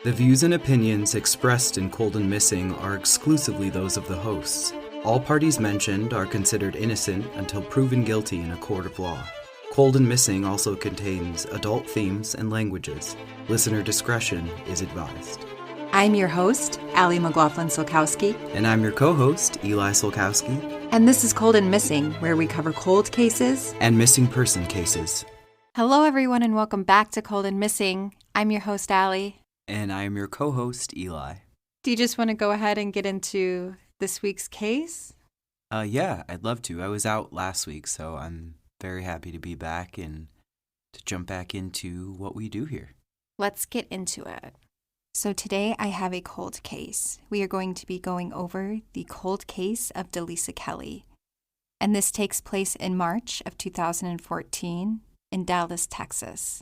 The views and opinions expressed in Cold and Missing are exclusively those of the hosts. All parties mentioned are considered innocent until proven guilty in a court of law. Cold and Missing also contains adult themes and languages. Listener discretion is advised. I'm your host, Allie McLaughlin-Solkowski. And I'm your co-host, Eli Solkowski. And this is Cold and Missing, where we cover cold cases and missing person cases. Hello, everyone, and welcome back to Cold and Missing. I'm your host, Allie. And I am your co-host, Eli. Do you just want to go ahead and get into this week's case? Yeah, I'd love to. I was out last week, so I'm very happy to be back and to jump back into what we do here. Let's get into it. So today I have a cold case. We are going to be going over the cold case of D'Lisa Kelley. And this takes place in March of 2014 in Dallas, Texas.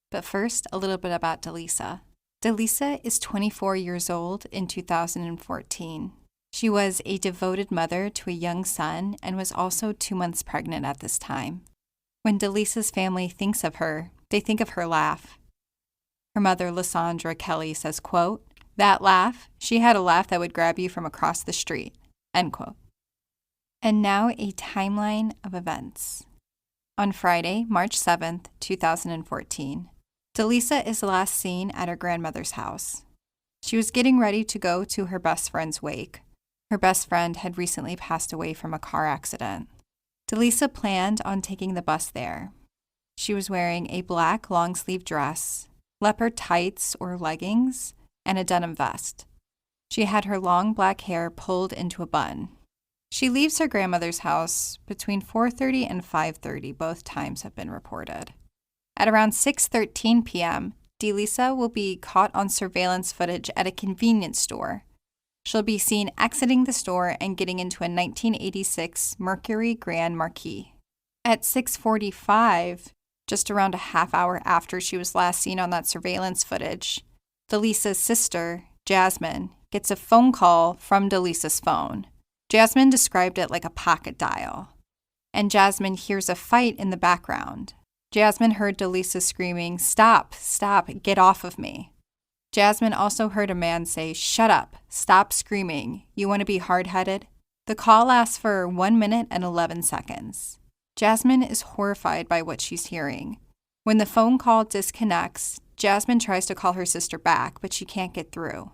But first, a little bit about D'Lisa. D'Lisa is 24 years old in 2014. She was a devoted mother to a young son and was also 2 months pregnant at this time. When D'Lisa's family thinks of her, they think of her laugh. Her mother, D'Lisa Kelley, says, quote, "That laugh, she had a laugh that would grab you from across the street," end quote. And now a timeline of events. On Friday, March 7th, 2014, D'Lisa is last seen at her grandmother's house. She was getting ready to go to her best friend's wake. Her best friend had recently passed away from a car accident. D'Lisa planned on taking the bus there. She was wearing a black long-sleeve dress, leopard tights or leggings, and a denim vest. She had her long black hair pulled into a bun. She leaves her grandmother's house between 4:30 and 5:30. Both times have been reported. At around 6:13 p.m., D'Lisa will be caught on surveillance footage at a convenience store. She'll be seen exiting the store and getting into a 1986 Mercury Grand Marquis. At 6:45, just around a half hour after she was last seen on that surveillance footage, D'Lisa's sister, Jasmine, gets a phone call from D'Lisa's phone. Jasmine described it like a pocket dial. And Jasmine hears a fight in the background. Jasmine heard D'Lisa screaming, "Stop, stop, get off of me." Jasmine also heard a man say, "Shut up, stop screaming, you want to be hard-headed?" The call lasts for 1 minute and 11 seconds. Jasmine is horrified by what she's hearing. When the phone call disconnects, Jasmine tries to call her sister back, but she can't get through.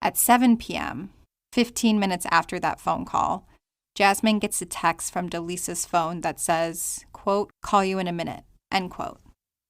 At 7 p.m., 15 minutes after that phone call, Jasmine gets a text from D'Lisa's phone that says, quote, "Call you in a minute," end quote.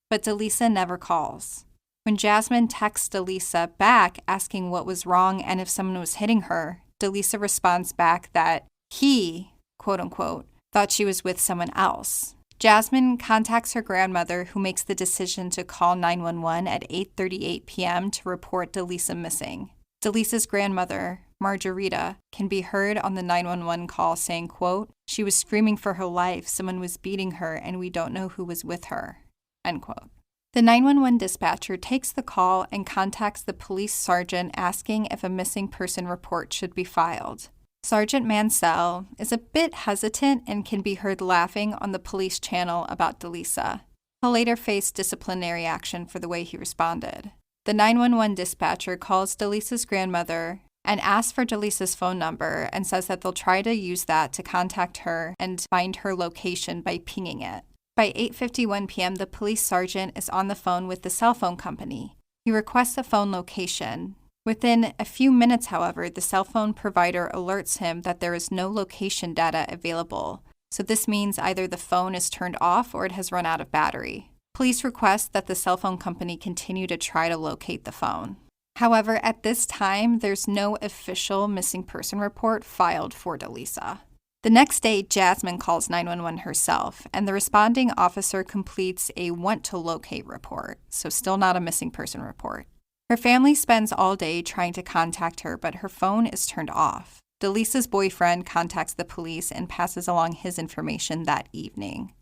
But D'Lisa never calls. When Jasmine texts D'Lisa back asking what was wrong and if someone was hitting her, D'Lisa responds back that he, quote unquote, thought she was with someone else. Jasmine contacts her grandmother, who makes the decision to call 911 at 8:38 p.m. to report D'Lisa missing. D'Lisa's grandmother, Margarita, can be heard on the 911 call saying, quote, "She was screaming for her life, someone was beating her, and we don't know who was with her," end quote. The 911 dispatcher takes the call and contacts the police sergeant asking if a missing person report should be filed. Sergeant Mansell is a bit hesitant and can be heard laughing on the police channel about D'Lisa. He'll later face disciplinary action for the way he responded. The 911 dispatcher calls D'Lisa's grandmother and asks for D'Lisa's phone number and says that they'll try to use that to contact her and find her location by pinging it. By 8:51 p.m., the police sergeant is on the phone with the cell phone company. He requests a phone location. Within a few minutes, however, the cell phone provider alerts him that there is no location data available. So this means either the phone is turned off or it has run out of battery. Police request that the cell phone company continue to try to locate the phone. However, at this time, there's no official missing person report filed for D'Lisa. The next day, Jasmine calls 911 herself, and the responding officer completes a want-to-locate report, so still not a missing person report. Her family spends all day trying to contact her, but her phone is turned off. D'Lisa's boyfriend contacts the police and passes along his information that evening.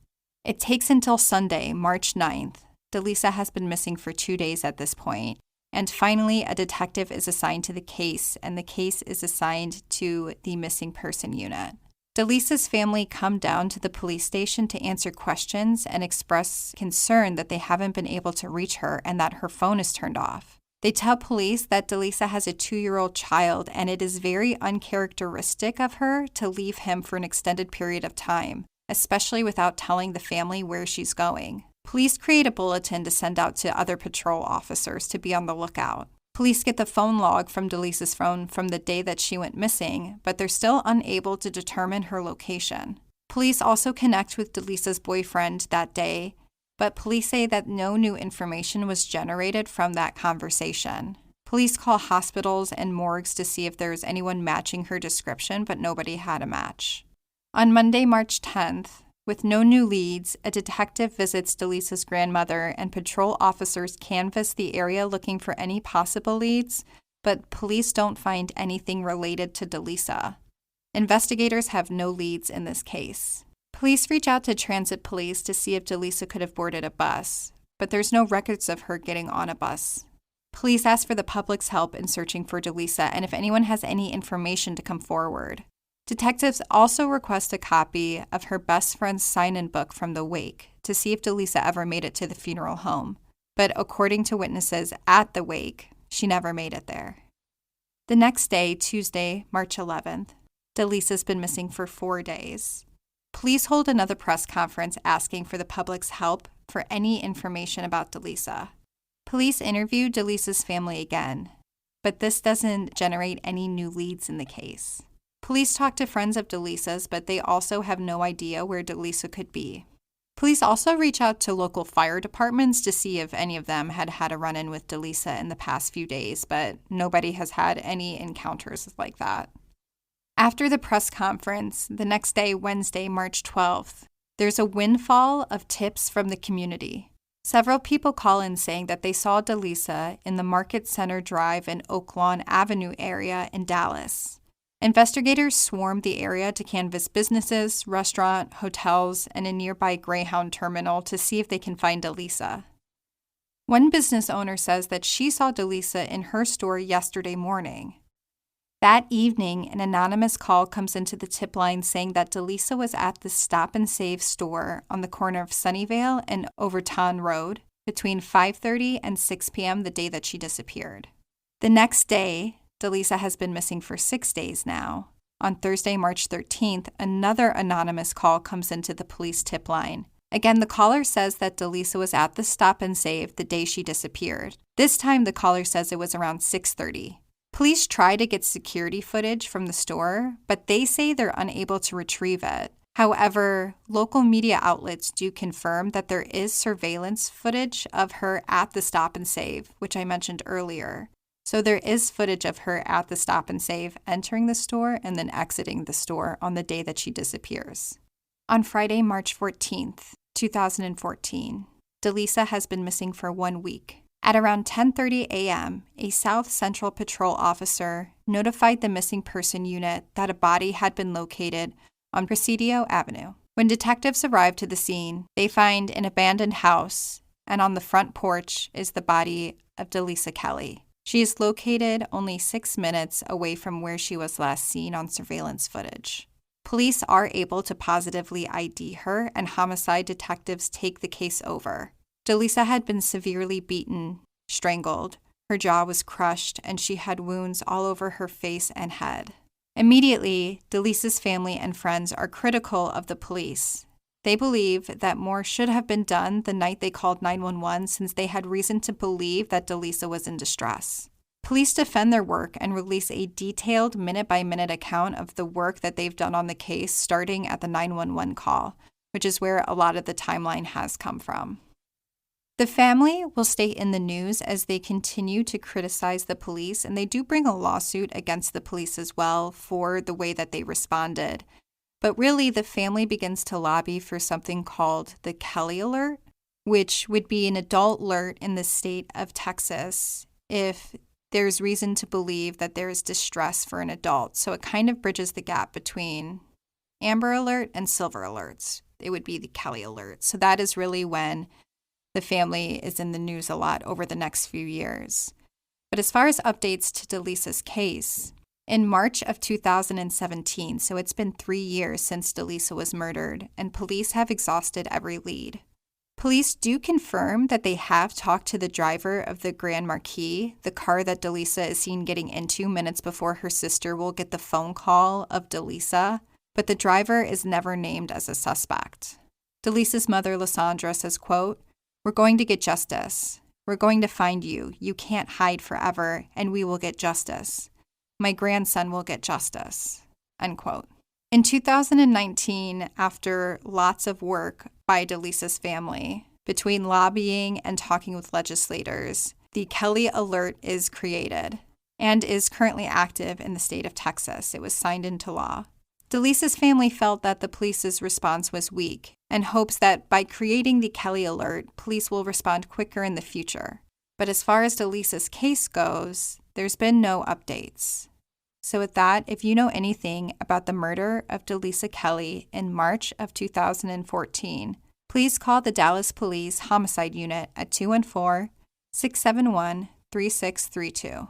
It takes until Sunday, March 9th. D'Lisa has been missing for 2 days at this point, and finally a detective is assigned to the case, and the case is assigned to the missing person unit. D'Lisa's family come down to the police station to answer questions and express concern that they haven't been able to reach her and that her phone is turned off. They tell police that D'Lisa has a 2-year-old child, and it is very uncharacteristic of her to leave him for an extended period of time, especially without telling the family where she's going. Police create a bulletin to send out to other patrol officers to be on the lookout. Police get the phone log from D'Lisa's phone from the day that she went missing, but they're still unable to determine her location. Police also connect with D'Lisa's boyfriend that day, but police say that no new information was generated from that conversation. Police call hospitals and morgues to see if there is anyone matching her description, but nobody had a match. On Monday, March 10th, with no new leads, a detective visits D'Lisa's grandmother and patrol officers canvass the area looking for any possible leads, but police don't find anything related to D'Lisa. Investigators have no leads in this case. Police reach out to transit police to see if D'Lisa could have boarded a bus, but there's no records of her getting on a bus. Police ask for the public's help in searching for D'Lisa and if anyone has any information to come forward. Detectives also request a copy of her best friend's sign-in book from the wake to see if D'Lisa ever made it to the funeral home, but according to witnesses at the wake, she never made it there. The next day, Tuesday, March 11th, D'Lisa's been missing for 4 days. Police hold another press conference asking for the public's help for any information about D'Lisa. Police interview D'Lisa's family again, but this doesn't generate any new leads in the case. Police talk to friends of D'Lisa's, but they also have no idea where D'Lisa could be. Police also reach out to local fire departments to see if any of them had had a run-in with D'Lisa in the past few days, but nobody has had any encounters like that. After the press conference, the next day, Wednesday, March 12th, there's a windfall of tips from the community. Several people call in saying that they saw D'Lisa in the Market Center Drive and Oak Lawn Avenue area in Dallas. Investigators swarmed the area to canvass businesses, restaurants, hotels, and a nearby Greyhound terminal to see if they can find D'Lisa. One business owner says that she saw D'Lisa in her store yesterday morning. That evening, an anonymous call comes into the tip line saying that D'Lisa was at the Stop and Save store on the corner of Sunnyvale and Overton Road between 5:30 and 6 p.m. the day that she disappeared. The next day, D'Lisa has been missing for 6 days now. On Thursday, March 13th, another anonymous call comes into the police tip line. Again, the caller says that D'Lisa was at the Stop and Save the day she disappeared. This time, the caller says it was around 6:30. Police try to get security footage from the store, but they say they're unable to retrieve it. However, local media outlets do confirm that there is surveillance footage of her at the Stop and Save, which I mentioned earlier. So there is footage of her at the Stop and Save entering the store and then exiting the store on the day that she disappears. On Friday, March 14th, 2014, D'Lisa has been missing for 1 week. At around 10:30 a.m., a South Central Patrol officer notified the missing person unit that a body had been located on Presidio Avenue. When detectives arrive to the scene, they find an abandoned house, and on the front porch is the body of D'Lisa Kelley. She is located only 6 minutes away from where she was last seen on surveillance footage. Police are able to positively ID her, and homicide detectives take the case over. D'Lisa had been severely beaten, strangled. Her jaw was crushed, and she had wounds all over her face and head. Immediately, D'Lisa's family and friends are critical of the police. They believe that more should have been done the night they called 911 since they had reason to believe that D'Lisa was in distress. Police defend their work and release a detailed minute-by-minute account of the work that they've done on the case starting at the 911 call, which is where a lot of the timeline has come from. The family will stay in the news as they continue to criticize the police, and they do bring a lawsuit against the police as well for the way that they responded. But really, the family begins to lobby for something called the Kelley Alert, which would be an adult alert in the state of Texas if there's reason to believe that there is distress for an adult. So it kind of bridges the gap between Amber Alert and Silver Alerts. It would be the Kelley Alert. So that is really when the family is in the news a lot over the next few years. But as far as updates to D'Lisa's case, in March of 2017, so it's been 3 years since D'Lisa was murdered, and police have exhausted every lead. Police do confirm that they have talked to the driver of the Grand Marquis, the car that D'Lisa is seen getting into minutes before her sister will get the phone call of D'Lisa, but the driver is never named as a suspect. D'Lisa's mother, Lysandra, says, quote, "We're going to get justice. We're going to find you. You can't hide forever, and we will get justice. My grandson will get justice," unquote. In 2019, after lots of work by D'Lisa's family, between lobbying and talking with legislators, the Kelley Alert is created and is currently active in the state of Texas. It was signed into law. D'Lisa's family felt that the police's response was weak and hopes that by creating the Kelley Alert, police will respond quicker in the future. But as far as D'Lisa's case goes, there's been no updates. So with that, if you know anything about the murder of D'Lisa Kelley in March of 2014, please call the Dallas Police Homicide Unit at 214-671-3632.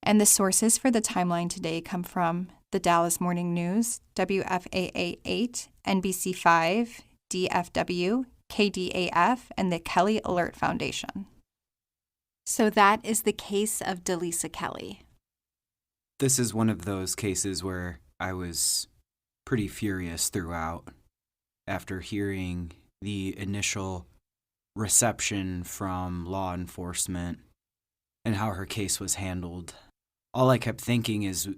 And the sources for the timeline today come from the Dallas Morning News, WFAA 8, NBC 5, DFW, KDAF, and the Kelley Alert Foundation. So that is the case of D'Lisa Kelley. This is one of those cases where I was pretty furious throughout after hearing the initial reception from law enforcement and how her case was handled. All I kept thinking is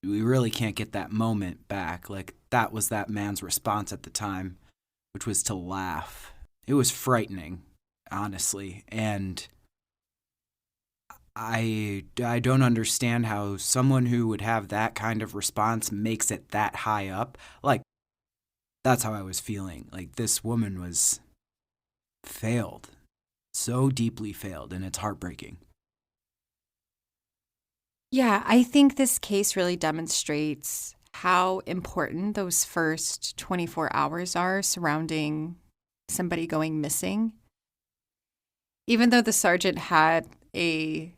we really can't get that moment back. Like, that was that man's response at the time, which was to laugh. It was frightening, honestly, and I don't understand how someone who would have that kind of response makes it that high up. Like, that's how I was feeling. Like, this woman was failed. So deeply failed, and it's heartbreaking. Yeah, I think this case really demonstrates how important those first 24 hours are surrounding somebody going missing. Even though the sergeant had a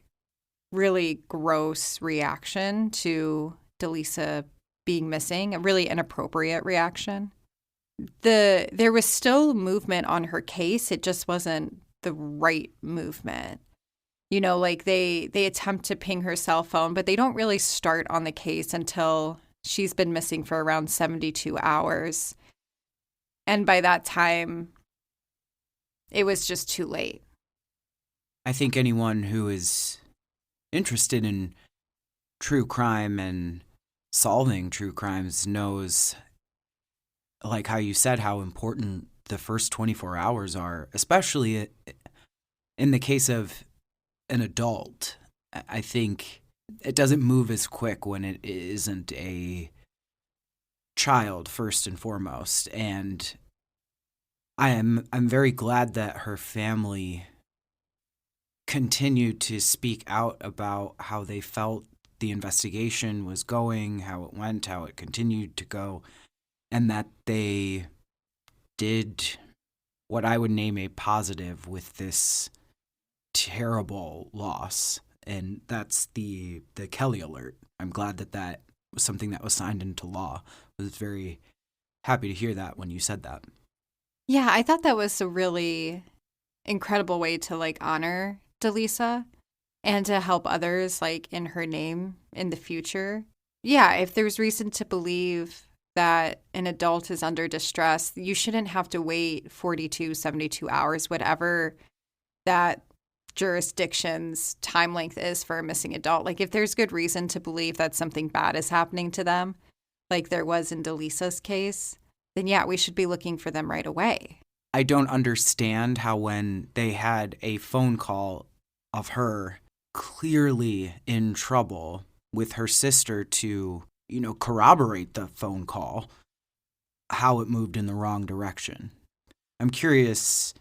really gross reaction to D'Lisa being missing, a really inappropriate reaction, there was still movement on her case. It just wasn't the right movement. You know, like they attempt to ping her cell phone, but they don't really start on the case until she's been missing for around 72 hours. And by that time, it was just too late. I think anyone who is interested in true crime and solving true crimes knows, like how you said, how important the first 24 hours are, especially in the case of an adult. I think it doesn't move as quick when it isn't a child, first and foremost. And I'm very glad that her family continued to speak out about how they felt the investigation was going, how it went, how it continued to go, and that they did what I would name a positive with this terrible loss. And that's the Kelley Alert. I'm glad that was something that was signed into law. I was very happy to hear that when you said that. Yeah, I thought that was a really incredible way to honor D'Lisa and to help others in her name in the future. Yeah, if there's reason to believe that an adult is under distress, you shouldn't have to wait 42, 72 hours, whatever that jurisdiction's time length is for a missing adult. If there's good reason to believe that something bad is happening to them, like there was in D'Lisa's case, then yeah, we should be looking for them right away. I don't understand how when they had a phone call of her clearly in trouble with her sister to, corroborate the phone call, how it moved in the wrong direction. I'm curious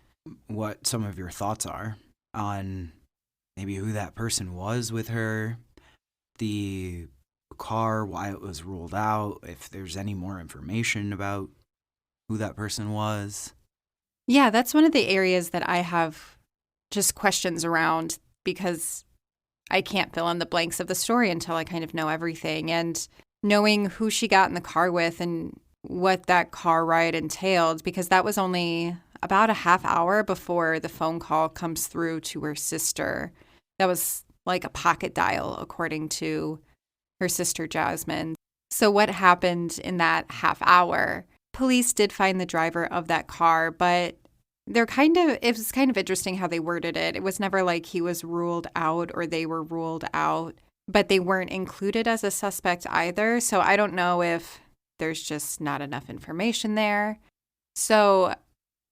what some of your thoughts are on maybe who that person was with her, the car, why it was ruled out, if there's any more information about who that person was. Yeah, that's one of the areas that I have just questions around because I can't fill in the blanks of the story until I kind of know everything. And knowing who she got in the car with and what that car ride entailed, because that was only about a half hour before the phone call comes through to her sister. That was like a pocket dial, according to her sister, Jasmine. So what happened in that half hour? Police did find the driver of that car, but it was kind of interesting how they worded it. It was never like he was ruled out or they were ruled out, but they weren't included as a suspect either. So I don't know if there's just not enough information there. So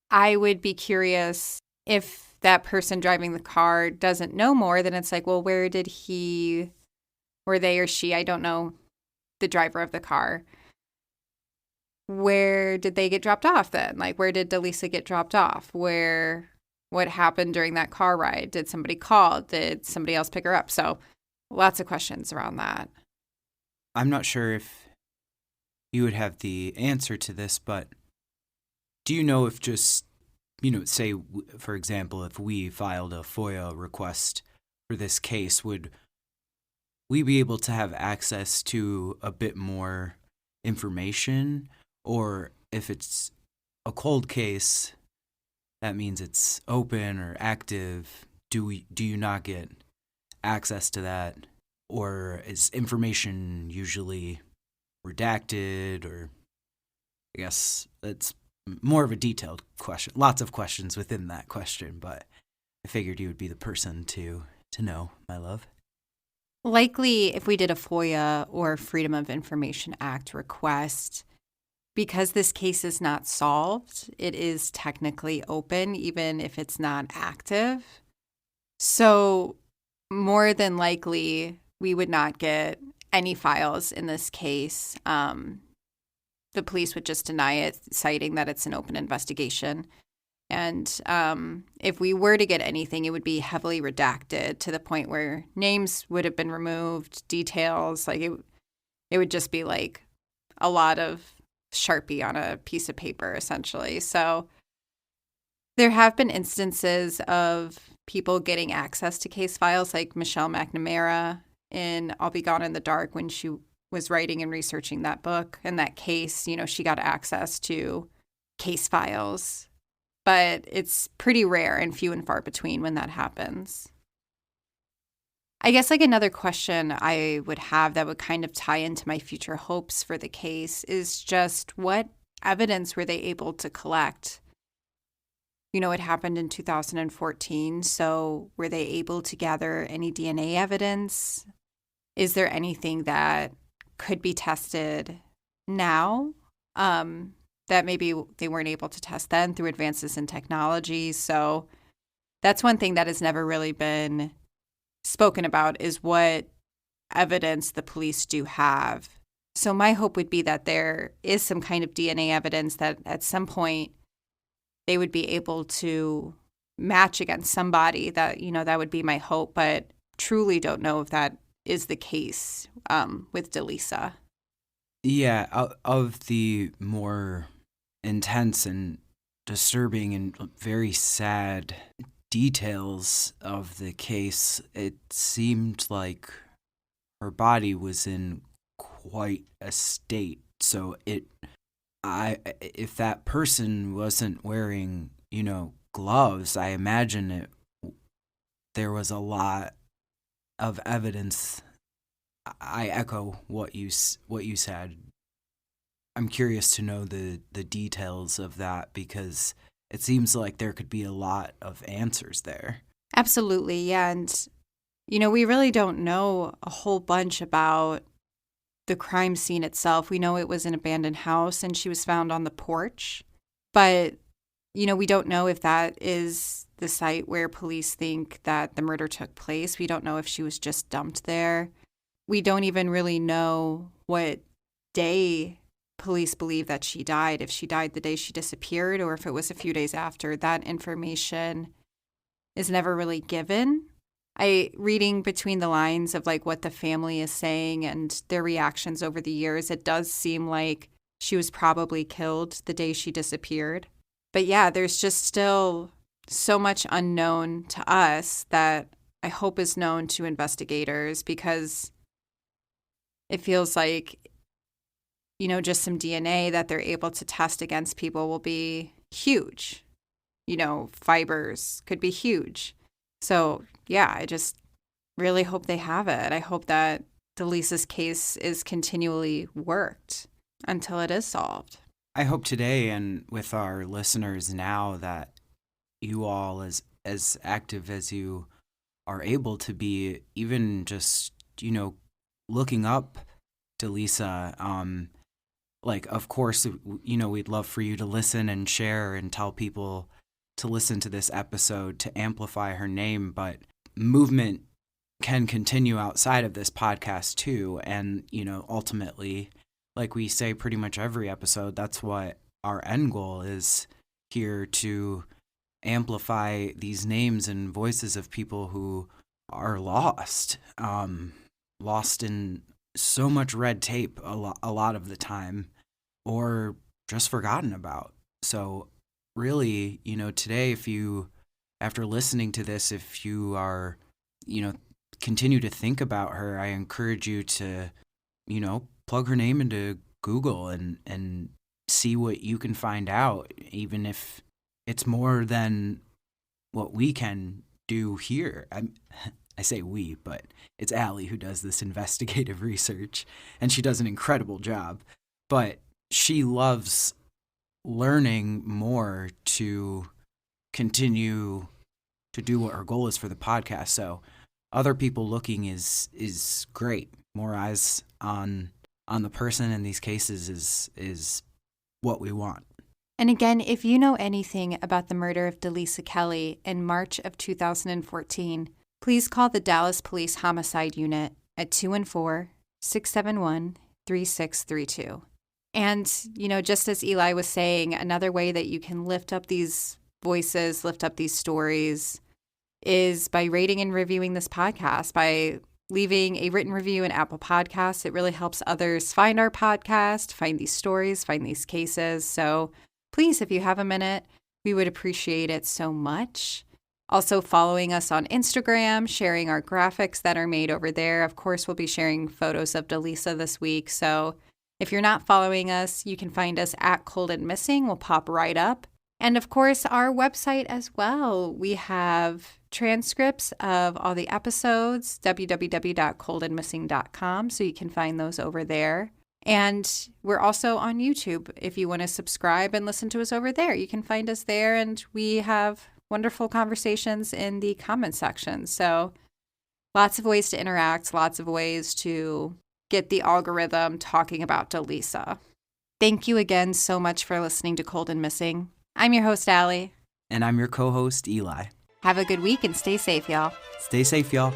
I would be curious if that person driving the car doesn't know more, then it's like, well, where did he or they or she, I don't know, the driver of the car, where did they get dropped off then? Like, where did D'Lisa get dropped off? What happened during that car ride? Did somebody call? Did somebody else pick her up? So lots of questions around that. I'm not sure if you would have the answer to this, but do you know if just, say, for example, if we filed a FOIA request for this case, would we be able to have access to a bit more information? Or if it's a cold case, that means it's open or active. Do you not get access to that? Or is information usually redacted? Or I guess that's more of a detailed question. Lots of questions within that question, but I figured you would be the person to know, my love. Likely, if we did a FOIA or Freedom of Information Act request, because this case is not solved, it is technically open, even if it's not active. So more than likely, we would not get any files in this case. The police would just deny it, citing that it's an open investigation. And if we were to get anything, it would be heavily redacted to the point where names would have been removed, details, like it would just be like a lot of Sharpie on a piece of paper, essentially. So there have been instances of people getting access to case files, like Michelle McNamara in I'll Be Gone in the Dark, when she was writing and researching that book and that case, she got access to case files. But it's pretty rare and few and far between when that happens. I guess like another question I would have that would kind of tie into my future hopes for the case is just what evidence were they able to collect? It happened in 2014, so were they able to gather any DNA evidence? Is there anything that could be tested now? That maybe they weren't able to test then through advances in technology. So that's one thing that has never really been spoken about, is what evidence the police do have. So my hope would be that there is some kind of DNA evidence that at some point they would be able to match against somebody. That, that would be my hope, but truly don't know if that is the case with D'Lisa. Yeah, of the more intense and disturbing and very sad details of the case, it seemed like her body was in quite a state. So if that person wasn't wearing, gloves, I imagine there was a lot of evidence. I echo what you said. I'm curious to know the details of that, because it seems like there could be a lot of answers there. Absolutely, yeah. And, we really don't know a whole bunch about the crime scene itself. We know it was an abandoned house and she was found on the porch. But, we don't know if that is the site where police think that the murder took place. We don't know if she was just dumped there. We don't even really know what day police believe that she died, if she died the day she disappeared or if it was a few days after. That information is never really given. Reading between the lines of like what the family is saying and their reactions over the years, it does seem like she was probably killed the day she disappeared. But yeah, there's just still so much unknown to us that I hope is known to investigators, because it feels like, just some DNA that they're able to test against people will be huge. fibers could be huge. So, yeah, I just really hope they have it. I hope that D'Lisa's case is continually worked until it is solved. I hope today and with our listeners now that you all, as active as you are able to be, even just, looking up D'Lisa, of course, we'd love for you to listen and share and tell people to listen to this episode to amplify her name, but movement can continue outside of this podcast too. And, ultimately, like we say pretty much every episode, that's what our end goal is here, to amplify these names and voices of people who are lost in so much red tape a lot of the time, or just forgotten about. So really, today, after listening to this, if you are, continue to think about her, I encourage you to, plug her name into Google and see what you can find out, even if it's more than what we can do here. I say we, but it's Allie who does this investigative research, and she does an incredible job. But she loves learning more to continue to do what her goal is for the podcast. So other people looking is great. More eyes on the person in these cases is what we want. And again, if you know anything about the murder of D'Lisa Kelley in March of 2014, please call the Dallas Police Homicide Unit at 214-671-3632. And, just as Eli was saying, another way that you can lift up these voices, lift up these stories, is by rating and reviewing this podcast, by leaving a written review in Apple Podcasts. It really helps others find our podcast, find these stories, find these cases. So please, if you have a minute, we would appreciate it so much. Also following us on Instagram, sharing our graphics that are made over there. Of course, we'll be sharing photos of D'Lisa this week. So if you're not following us, you can find us at Cold and Missing. We'll pop right up. And of course, our website as well. We have transcripts of all the episodes, www.coldandmissing.com, so you can find those over there. And we're also on YouTube. If you want to subscribe and listen to us over there, you can find us there. And we have wonderful conversations in the comment section. So lots of ways to interact, lots of ways to get the algorithm talking about D'Lisa. Thank you again so much for listening to Cold and Missing. I'm your host, Allie. And I'm your co-host, Eli. Have a good week and stay safe, y'all. Stay safe, y'all.